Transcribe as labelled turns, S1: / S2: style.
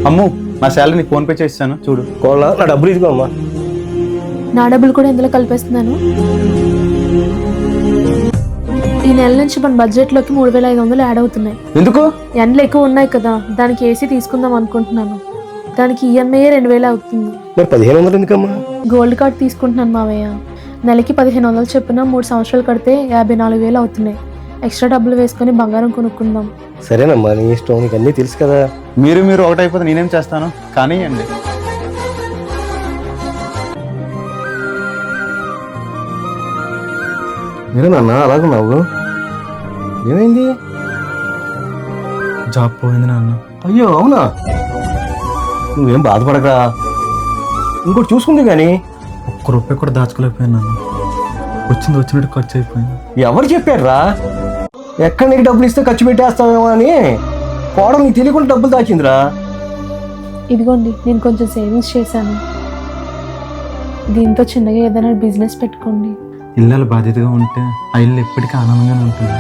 S1: అమ్ము నా శాలరీ నీకు phone pay చేస్తాను చూడు.
S2: కోళ్ళ నా డబ్బులు ఇదిగో అమ్మా.
S3: నా డబ్బులు కూడా ఇందులో కలిపేస్తున్నాను. ఈ నెల నుంచి మన బడ్జెట్లోకి 3,500 యాడ్ అవుతున్నాయి.
S2: ఎందుకు?
S3: ఎండలు ఎక్కువ ఉన్నాయి కదా, దానికి ఏసీ తీసుకుందాం అనుకుంటున్నాను. దానికి ఈఎంఐ 2,000 అవుతుంది.
S2: మరి 1,500 ఎందుకమ్మా?
S3: గోల్డ్ కార్డ్ తీసుకుంటున్నాను మావయ్య. నెలకి 1,500 చొప్పున 3 సంవత్సరాలు కడితే 54,000 అవుతున్నాయి. ఎక్స్ట్రా డబ్బులు వేసుకొని బంగారం కొనుక్కుందాం.
S2: సరేనమ్మా, నీ ఇష్టం, నీకు అన్నీ తెలుసు కదా.
S1: మీరు ఒకటైపోతే నేనేం చేస్తాను కానీ అండి.
S2: మీరేనన్నా అలాగున్నావు? ఏమైంది?
S1: జాబ్ పోయింది నాన్న.
S2: అయ్యో అవునా? నువ్వేం బాధపడకరా, ఇంకోటి చూసుకుంది కానీ.
S1: ₹1 కూడా దాచుకోలేకపోయాను నాన్న. వచ్చినట్టు ఖర్చు అయిపోయింది.
S2: ఎవరు చెప్పారా ఎక్కడ నీకు డబ్బులు ఇస్తే ఖర్చు పెట్టేస్తావేమో అని? కోడలు నీకు తెలియకుండా డబ్బులు దాచిందిరా.
S3: ఇదిగోండి, నేను కొంచెం సేవింగ్స్ చేశాను. దీంతో చిన్నగా ఏదైనా బిజినెస్ పెట్టుకోండి.
S1: ఇళ్ళ బాధ్యతగా ఉంటే ఆ ఇల్లు ఎప్పటికీ ఆనందంగానే ఉంటుంది.